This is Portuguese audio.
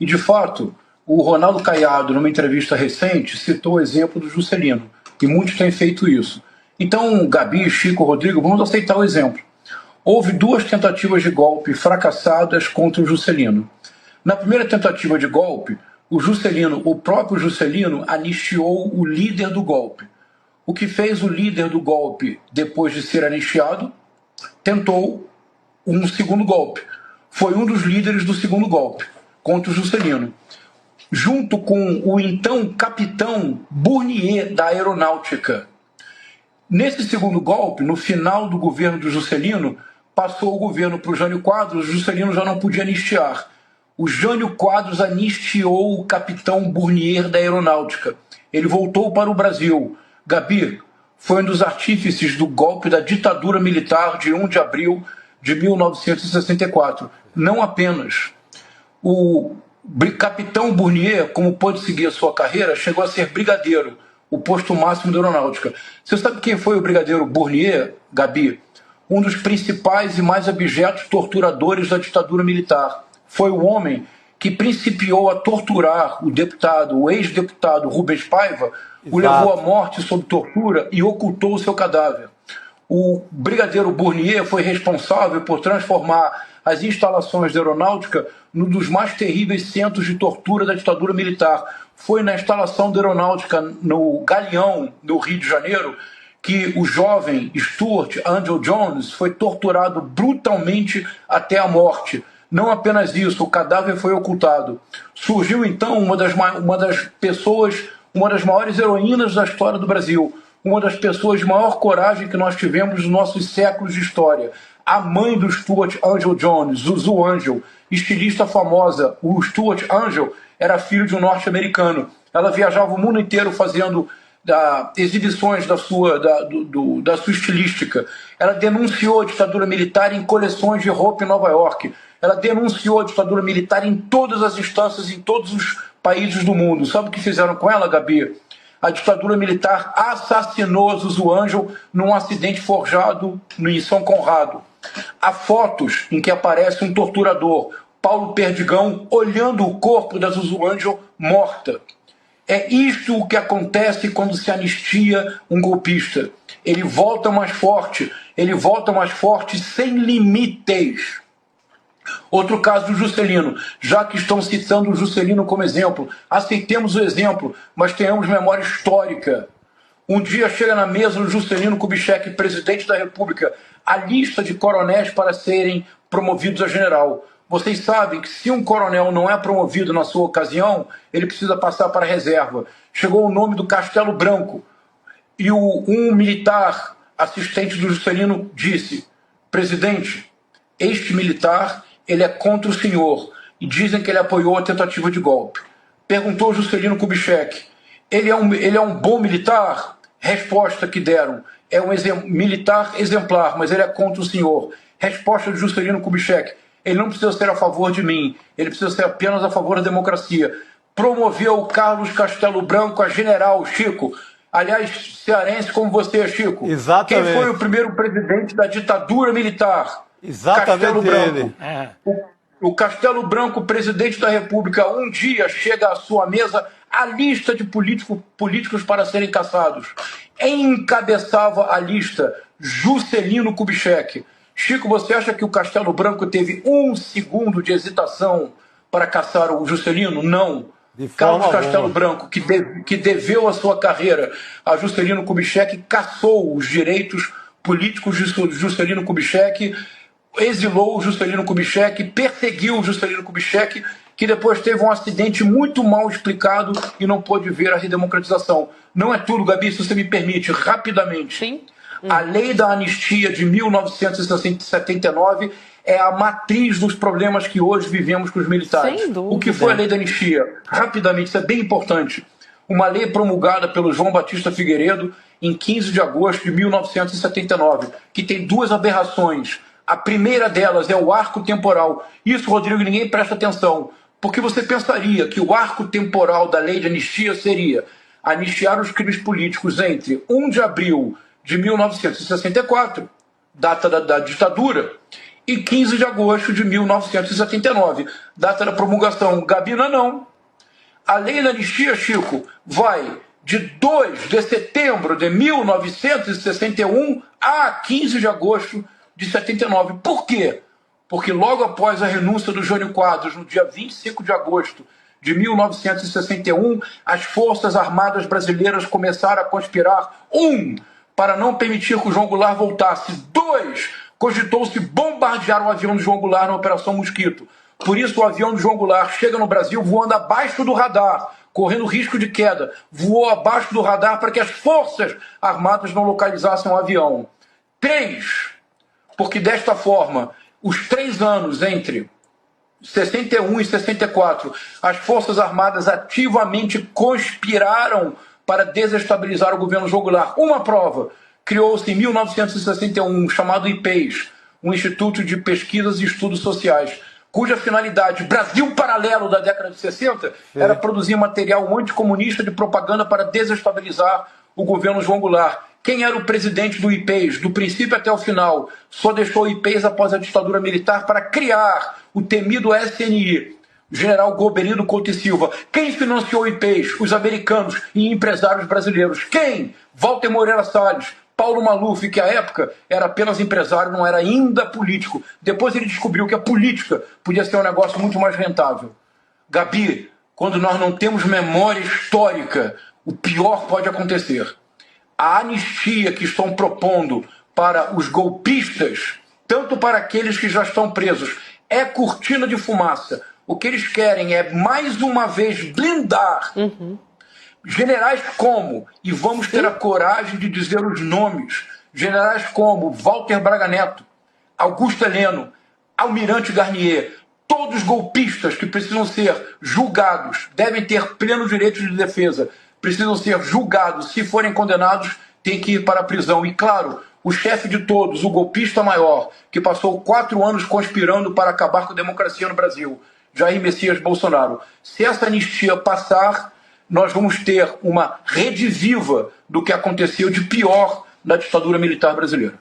E, de fato, o Ronaldo Caiado, numa entrevista recente, citou o exemplo do Juscelino, e muitos têm feito isso. Então, Gabi, Chico, Rodrigo, vamos aceitar o exemplo. Houve 2 tentativas de golpe fracassadas contra o Juscelino. Na primeira tentativa de golpe, o próprio Juscelino, anistiou o líder do golpe. O que fez o líder do golpe, depois de ser anistiado, tentou um segundo golpe. Foi um dos líderes do segundo golpe, contra o Juscelino, junto com o então capitão Bournier da Aeronáutica. Nesse segundo golpe, no final do governo do Juscelino, passou o governo para o Jânio Quadros, o Juscelino já não podia anistiar. O Jânio Quadros anistiou o capitão Bournier da Aeronáutica. Ele voltou para o Brasil. Gabi foi um dos artífices do golpe da ditadura militar de 1 de abril de 1964. Não apenas. O capitão Bournier, como pôde seguir a sua carreira, chegou a ser brigadeiro, o posto máximo da Aeronáutica. Você sabe quem foi o brigadeiro Bournier, Gabi? Um dos principais e mais abjetos torturadores da ditadura militar. Foi o homem que principiou a torturar o ex-deputado Rubens Paiva, o levou à morte sob tortura e ocultou o seu cadáver. O brigadeiro Bournier foi responsável por transformar as instalações da Aeronáutica num dos mais terríveis centros de tortura da ditadura militar. Foi na instalação da Aeronáutica, no Galeão, no Rio de Janeiro, que o jovem Stuart Angel Jones foi torturado brutalmente até a morte. Não apenas isso, o cadáver foi ocultado. Surgiu então uma das maiores heroínas da história do Brasil, uma das pessoas de maior coragem que nós tivemos nos nossos séculos de história. A mãe do Stuart Angel Jones, Zuzu Angel, estilista famosa. O Stuart Angel era filho de um norte-americano. Ela viajava o mundo inteiro fazendo exibições da sua estilística. Ela denunciou a ditadura militar em coleções de roupa em Nova York. Ela denunciou a ditadura militar em todas as instâncias, em todos os países do mundo. Sabe o que fizeram com ela, Gabi? A ditadura militar assassinou Zuzu Angel num acidente forjado em São Conrado. Há fotos em que aparece um torturador, Paulo Perdigão, olhando o corpo da Zuzu Angel morta. É isto o que acontece quando se anistia um golpista. Ele volta mais forte sem limites. Outro caso do Juscelino, já que estão citando o Juscelino como exemplo, aceitemos o exemplo, mas tenhamos memória histórica. Um dia chega na mesa do Juscelino Kubitschek, presidente da República, a lista de coronéis para serem promovidos a general. Vocês sabem que se um coronel não é promovido na sua ocasião, ele precisa passar para a reserva. Chegou o nome do Castelo Branco e um militar assistente do Juscelino disse: presidente, este militar ele é contra o senhor e dizem que ele apoiou a tentativa de golpe. Perguntou o Juscelino Kubitschek: ele é um bom militar? Resposta que deram: é um militar exemplar, mas ele é contra o senhor. Resposta de Juscelino Kubitschek: ele não precisa ser a favor de mim, ele precisa ser apenas a favor da democracia. Promoveu o Carlos Castelo Branco a general, Chico. Aliás, cearense como você, Chico. Exatamente. Quem foi o primeiro presidente da ditadura militar? Exatamente. Castelo Branco. Ele. O Castelo Branco, presidente da República, um dia chega à sua mesa a lista de políticos para serem caçados. Encabeçava a lista Juscelino Kubitschek. Chico, você acha que o Castelo Branco teve 1 segundo de hesitação para caçar o Juscelino? Não. Carlos Castelo Branco, que deveu a sua carreira a Juscelino Kubitschek, caçou os direitos políticos de Juscelino Kubitschek, exilou o Juscelino Kubitschek, perseguiu o Juscelino Kubitschek, que depois teve um acidente muito mal explicado e não pôde ver a redemocratização. Não é tudo, Gabi, se você me permite, rapidamente. Sim. A lei da anistia de 1979 é a matriz dos problemas que hoje vivemos com os militares. Sem dúvida. O que foi a lei da anistia? Rapidamente, isso é bem importante. Uma lei promulgada pelo João Batista Figueiredo em 15 de agosto de 1979, que tem 2 aberrações. A primeira delas é o arco temporal. Isso, Rodrigo, ninguém presta atenção, porque você pensaria que o arco temporal da lei de anistia seria anistiar os crimes políticos entre 1 de abril de 1964, data da ditadura, e 15 de agosto de 1979, data da promulgação. Gabina, não. A lei da anistia, Chico, vai de 2 de setembro de 1961 a 15 de agosto de 79. Por quê? Porque logo após a renúncia do Jânio Quadros, no dia 25 de agosto de 1961, as Forças Armadas Brasileiras começaram a conspirar. 1. Para não permitir que o João Goulart voltasse. 2. Cogitou-se bombardear o avião do João Goulart na Operação Mosquito. Por isso, o avião do João Goulart chega no Brasil voando abaixo do radar, correndo risco de queda. Voou abaixo do radar para que as Forças Armadas não localizassem o avião. 3. Porque desta forma, os 3 anos entre 61 e 64, as Forças Armadas ativamente conspiraram para desestabilizar o governo João Goulart. Uma prova: criou-se em 1961 chamado IPES, um Instituto de Pesquisas e Estudos Sociais, cuja finalidade, Brasil paralelo da década de 60, era produzir material anticomunista de propaganda para desestabilizar o governo João Goulart. Quem era o presidente do IPES, do princípio até o final? Só deixou o IPES após a ditadura militar para criar o temido SNI, o general Golbery Couto e Silva. Quem financiou o IPES? Os americanos e empresários brasileiros. Quem? Walter Moreira Salles, Paulo Maluf, que à época era apenas empresário, não era ainda político. Depois ele descobriu que a política podia ser um negócio muito mais rentável. Gabi, quando nós não temos memória histórica, o pior pode acontecer. A anistia que estão propondo para os golpistas, tanto para aqueles que já estão presos, é cortina de fumaça. O que eles querem é, mais uma vez, blindar generais como, e vamos ter a coragem de dizer os nomes, generais como Walter Braga Neto, Augusto Heleno, Almirante Garnier, todos golpistas que precisam ser julgados, devem ter pleno direito de defesa, precisam ser julgados, se forem condenados, têm que ir para a prisão. E claro, o chefe de todos, o golpista maior, que passou 4 anos conspirando para acabar com a democracia no Brasil, Jair Messias Bolsonaro. Se essa anistia passar, nós vamos ter uma rede viva do que aconteceu de pior na ditadura militar brasileira.